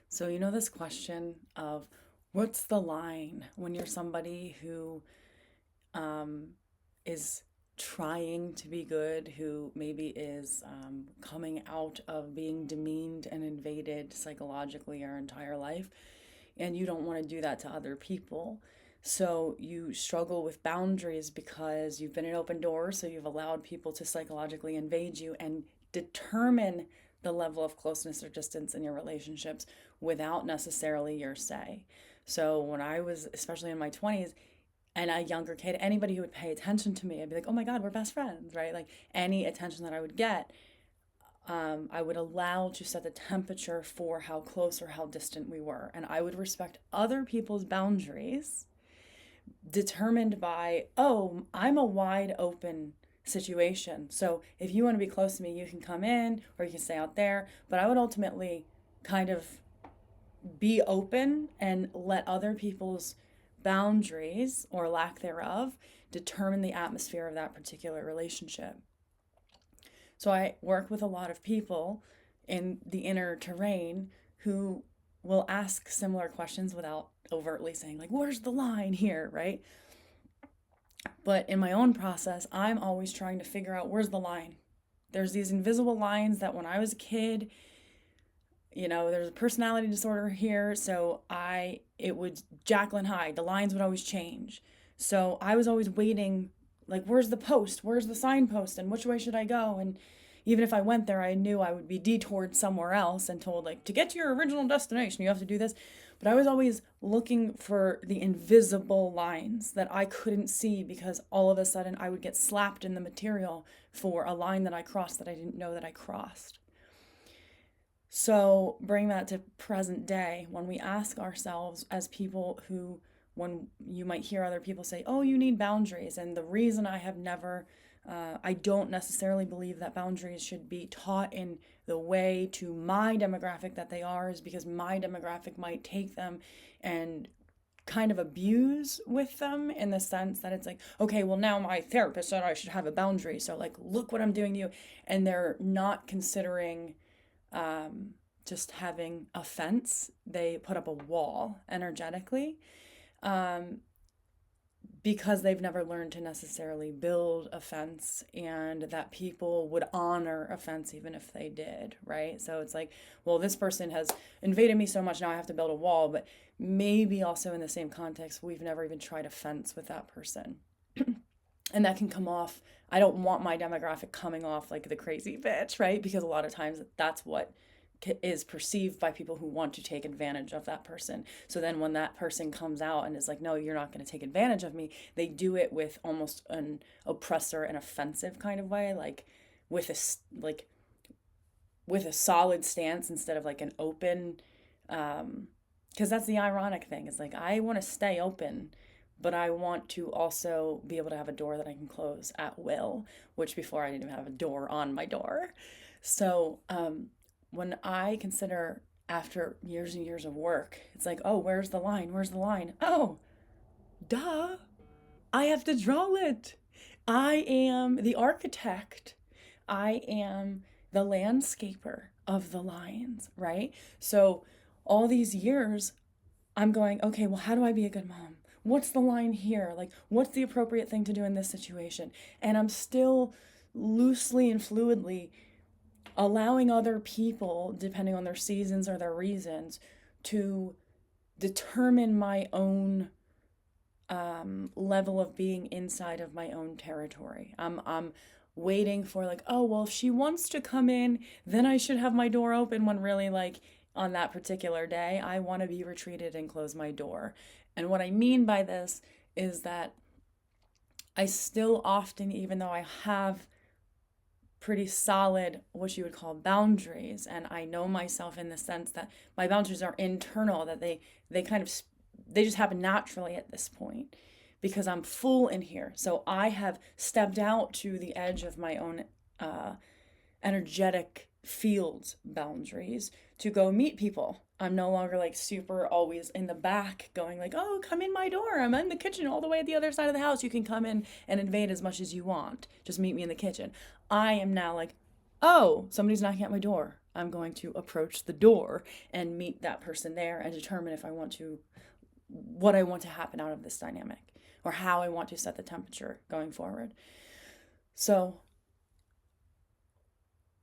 So, this question of what's the line when you're somebody who um, is trying to be good, who maybe is coming out of being demeaned and invaded psychologically our entire life, and you don't want to do that to other people. So you struggle with boundaries because you've been an open door, so you've allowed people to psychologically invade you and determine the level of closeness or distance in your relationships without necessarily your say. So when I was, especially in my 20s, and a younger kid, anybody who would pay attention to me, I'd be like, oh my God, we're best friends, right? Like any attention that I would get, I would allow to set the temperature for how close or how distant we were. And I would respect other people's boundaries determined by, oh, I'm a wide open situation. So if you want to be close to me, you can come in or you can stay out there. But I would ultimately kind of be open and let other people's boundaries or lack thereof determine the atmosphere of that particular relationship. So I work with a lot of people in the inner terrain who will ask similar questions without overtly saying, like, where's the line here, right? But in my own process, I'm always trying to figure out where's the line. There's these invisible lines that when I was a kid, there's a personality disorder here. So it would Jacqueline Hyde, the lines would always change. So I was always waiting, like, where's the post? Where's the signpost? And which way should I go? And even if I went there, I knew I would be detoured somewhere else and told, like, to get to your original destination, you have to do this. But I was always looking for the invisible lines that I couldn't see because all of a sudden I would get slapped in the material for a line that I crossed that I didn't know that I crossed. So bring that to present day when we ask ourselves as people who, when you might hear other people say, oh, you need boundaries. And the reason I don't necessarily believe that boundaries should be taught in the way to my demographic that they are is because my demographic might take them and kind of abuse with them in the sense that it's like, okay, well, now my therapist said I should have a boundary. So, like, look what I'm doing to you. And they're not considering just having a fence. They put up a wall energetically because they've never learned to necessarily build a fence and that people would honor a fence even if they did, right? So it's like, well, this person has invaded me so much, now I have to build a wall. But maybe also in the same context, we've never even tried a fence with that person. And that can come off, I don't want my demographic coming off like the crazy bitch, right? Because a lot of times that's what is perceived by people who want to take advantage of that person. So then when that person comes out and is like, no, you're not going to take advantage of me, they do it with almost an oppressor and offensive kind of way, like with a solid stance instead of like an open, because that's the ironic thing. It's like, I want to stay open, but I want to also be able to have a door that I can close at will, which before I didn't even have a door on my door. So when I consider after years and years of work, it's like, oh, where's the line? Where's the line? Oh, duh. I have to draw it. I am the architect. I am the landscaper of the lines, right? So all these years, I'm going, okay, well, how do I be a good mom? What's the line here? Like, what's the appropriate thing to do in this situation? And I'm still loosely and fluidly allowing other people, depending on their seasons or their reasons, to determine my own level of being inside of my own territory. I'm waiting for, like, oh, well, if she wants to come in, then I should have my door open, when really, like, on that particular day, I want to be retreated and close my door. And what I mean by this is that I still often, even though I have pretty solid, what you would call boundaries, and I know myself in the sense that my boundaries are internal, that they kind of they just happen naturally at this point because I'm full in here. So I have stepped out to the edge of my own energetic field boundaries to go meet people. I'm no longer like super always in the back going like, oh, come in my door. I'm in the kitchen all the way at the other side of the house. You can come in and invade as much as you want. Just meet me in the kitchen. I am now like, oh, somebody's knocking at my door. I'm going to approach the door and meet that person there and determine if I want to, what I want to happen out of this dynamic, or how I want to set the temperature going forward. So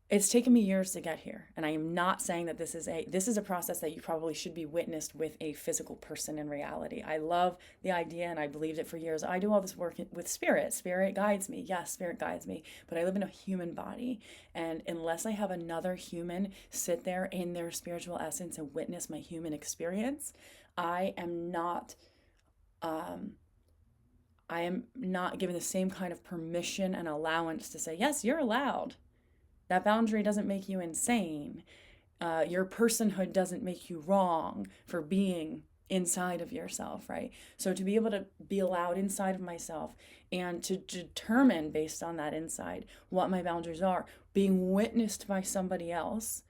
it's taken me years to get here, and I am not saying that this is a process that you probably should be witnessed with a physical person in reality. I love the idea, and I believed it for years. I do all this work with spirit. Spirit guides me. Yes, spirit guides me, but I live in a human body, and unless I have another human sit there in their spiritual essence and witness my human experience, I am not given the same kind of permission and allowance to say, yes, you're allowed. That boundary doesn't make you insane. Your personhood doesn't make you wrong for being inside of yourself, right? So to be able to be allowed inside of myself and to determine based on that inside what my boundaries are, being witnessed by somebody else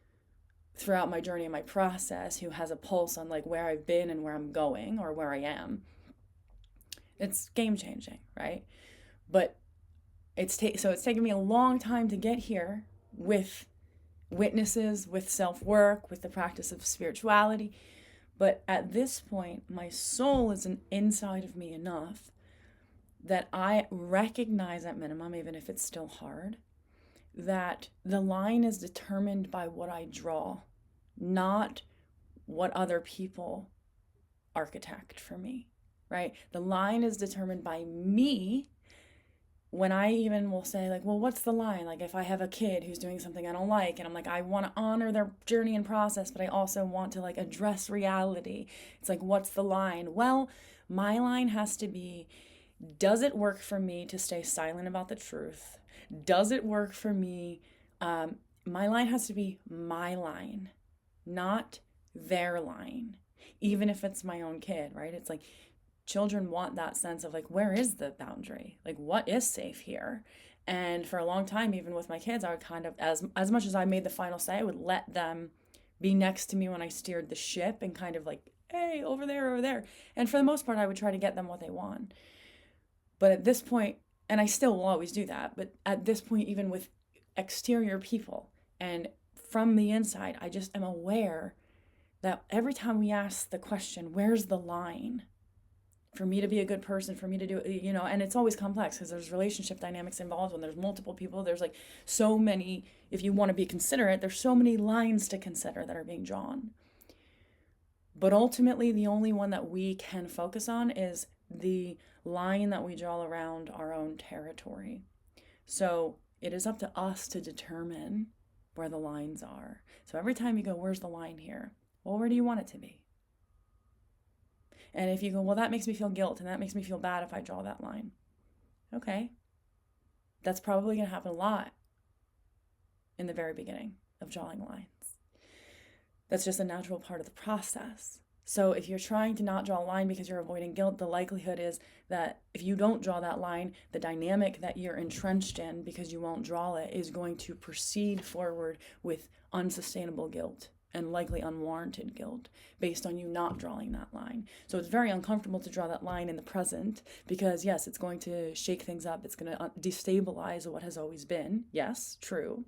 throughout my journey and my process who has a pulse on like where I've been and where I'm going or where I am, it's game changing, right? But it's taken me a long time to get here with witnesses, with self-work, with the practice of spirituality. But at this point, my soul is inside of me enough that I recognize at minimum, even if it's still hard, that the line is determined by what I draw, not what other people architect for me, right? The line is determined by me. When I even will say like, well, what's the line? Like if I have a kid who's doing something I don't like and I'm like, I want to honor their journey and process, but I also want to like address reality. It's like, what's the line? Well, my line has to be, does it work for me to stay silent about the truth? Does it work for me? My line has to be my line, not their line, even if it's my own kid, right? It's like, children want that sense of like, where is the boundary? Like, what is safe here? And for a long time, even with my kids, I would kind of, as much as I made the final say, I would let them be next to me when I steered the ship and kind of like, hey, over there, over there. And for the most part, I would try to get them what they want. But at this point, and I still will always do that, but at this point, even with exterior people and from the inside, I just am aware that every time we ask the question, where's the line? For me to be a good person, for me to do, and it's always complex because there's relationship dynamics involved. When there's multiple people, there's like so many, if you want to be considerate, there's so many lines to consider that are being drawn. But ultimately, the only one that we can focus on is the line that we draw around our own territory. So it is up to us to determine where the lines are. So every time you go, where's the line here? Well, where do you want it to be? And if you go, well, that makes me feel guilt and that makes me feel bad if I draw that line. Okay. That's probably going to happen a lot in the very beginning of drawing lines. That's just a natural part of the process. So if you're trying to not draw a line because you're avoiding guilt, the likelihood is that if you don't draw that line, the dynamic that you're entrenched in because you won't draw it is going to proceed forward with unsustainable guilt and likely unwarranted guilt based on you not drawing that line. So it's very uncomfortable to draw that line in the present because, yes, it's going to shake things up. It's going to destabilize what has always been. Yes, true.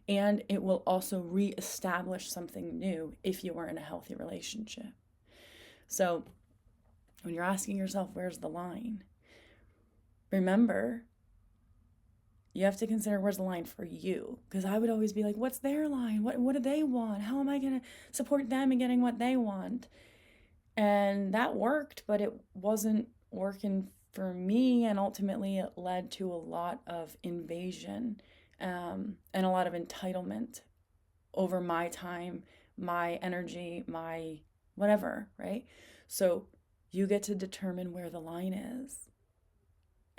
And it will also reestablish something new if you are in a healthy relationship. So when you're asking yourself, where's the line? Remember, you have to consider where's the line for you. Because I would always be like, what's their line? What do they want? How am I going to support them in getting what they want? And that worked, but it wasn't working for me. And ultimately, it led to a lot of invasion and a lot of entitlement over my time, my energy, my whatever, right? So you get to determine where the line is.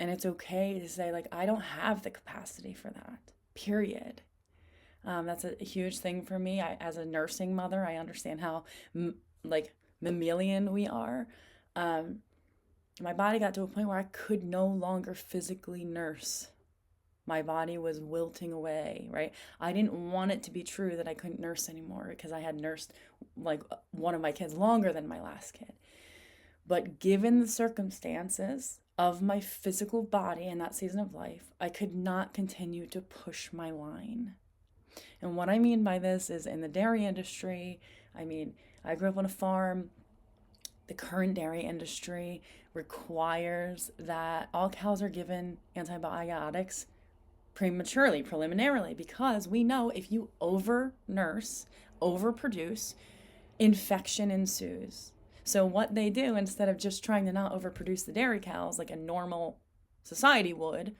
And it's okay to say, like, I don't have the capacity for that, period. That's a huge thing for me. As a nursing mother, I understand how, mammalian we are. My body got to a point where I could no longer physically nurse. My body was wilting away, right? I didn't want it to be true that I couldn't nurse anymore because I had nursed, like, one of my kids longer than my last kid. But given the circumstances of my physical body in that season of life, I could not continue to push my line. And what I mean by this is in the dairy industry, I grew up on a farm. The current dairy industry requires that all cows are given antibiotics preliminarily, because we know if you over-nurse, overproduce, infection ensues. So what they do, instead of just trying to not overproduce the dairy cows like a normal society would,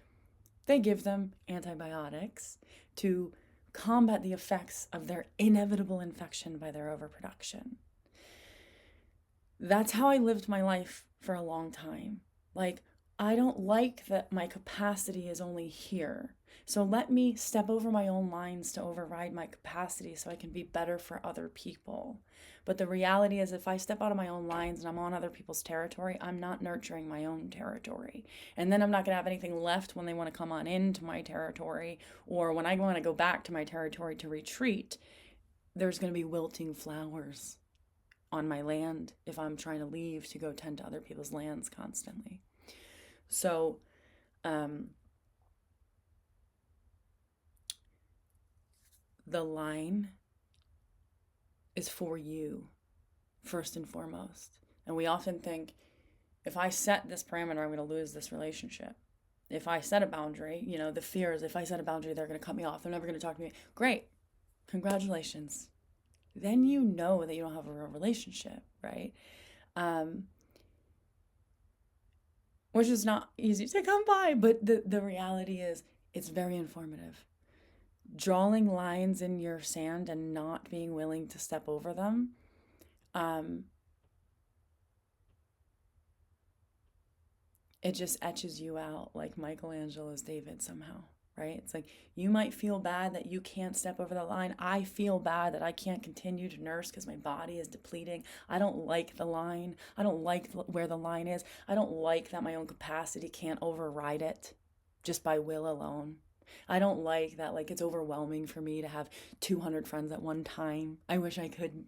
they give them antibiotics to combat the effects of their inevitable infection by their overproduction. That's how I lived my life for a long time. Like, I don't like that my capacity is only here. So let me step over my own lines to override my capacity so I can be better for other people. But the reality is, if I step out of my own lines and I'm on other people's territory, I'm not nurturing my own territory. And then I'm not going to have anything left when they want to come on into my territory, or when I want to go back to my territory to retreat, there's going to be wilting flowers on my land if I'm trying to leave to go tend to other people's lands constantly. So, the line is for you, first and foremost. And we often think, if I set this parameter, I'm going to lose this relationship. If I set a boundary, the fear is, if I set a boundary, they're going to cut me off. They're never going to talk to me. Great. Congratulations. Then you know that you don't have a real relationship, right? Which is not easy to come by, but the reality is, it's very informative. Drawing lines in your sand and not being willing to step over them, it just etches you out like Michelangelo's David somehow, right? It's like, you might feel bad that you can't step over the line. I feel bad that I can't continue to nurse because my body is depleting. I don't like the line. I don't like where the line is. I don't like that my own capacity can't override it just by will alone. I don't like that, it's overwhelming for me to have 200 friends at one time. I wish I could,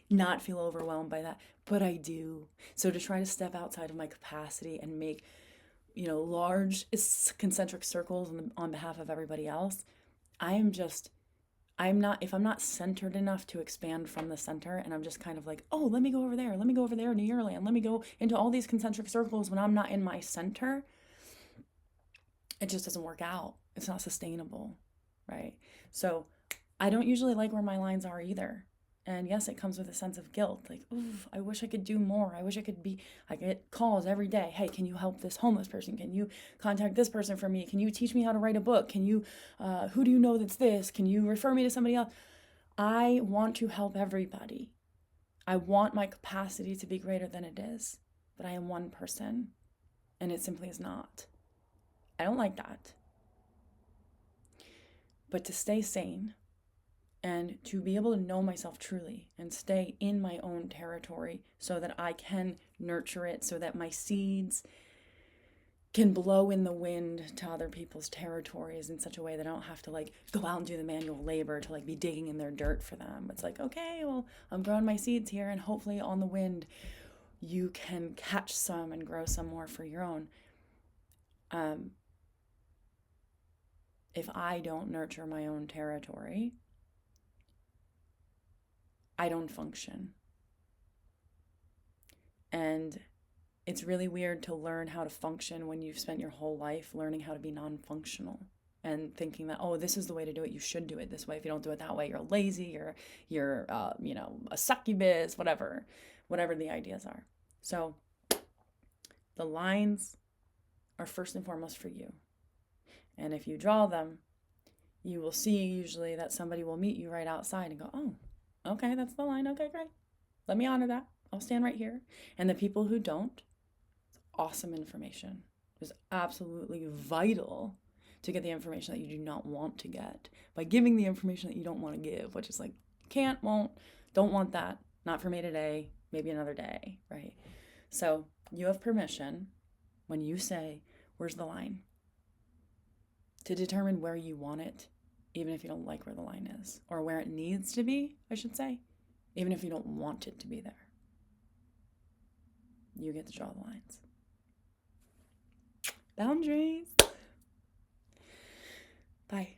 not feel overwhelmed by that, but I do. So to try to step outside of my capacity and make, large concentric circles on behalf of everybody else, if I'm not centered enough to expand from the center, and I'm just kind of like, oh, let me go over there to your land, let me go into all these concentric circles when I'm not in my center, it just doesn't work out. It's not sustainable, right? So I don't usually like where my lines are either. And yes, it comes with a sense of guilt. Like, ooh, I wish I could do more. I get calls every day. Hey, can you help this homeless person? Can you contact this person for me? Can you teach me how to write a book? Can you, who do you know that's this? Can you refer me to somebody else? I want to help everybody. I want my capacity to be greater than it is. But I am one person, and it simply is not. I don't like that. But to stay sane and to be able to know myself truly and stay in my own territory so that I can nurture it, so that my seeds can blow in the wind to other people's territories in such a way that I don't have to go out and do the manual labor to be digging in their dirt for them. It's like, okay, well, I'm growing my seeds here, and hopefully on the wind you can catch some and grow some more for your own. If I don't nurture my own territory, I don't function. And it's really weird to learn how to function when you've spent your whole life learning how to be non-functional and thinking that, oh, this is the way to do it. You should do it this way. If you don't do it that way, you're lazy, you're a succubus, whatever the ideas are. So the lines are first and foremost for you. And if you draw them, you will see usually that somebody will meet you right outside and go, oh, okay, that's the line. Okay, great. Let me honor that. I'll stand right here. And the people who don't, awesome information. It is absolutely vital to get the information that you do not want to get by giving the information that you don't want to give, which is can't, won't, don't want that. Not for me today, maybe another day, right? So you have permission when you say, where's the line? To determine where you want it, even if you don't like where the line is, or where it needs to be, I should say, even if you don't want it to be there. You get to draw the lines. Boundaries. Bye.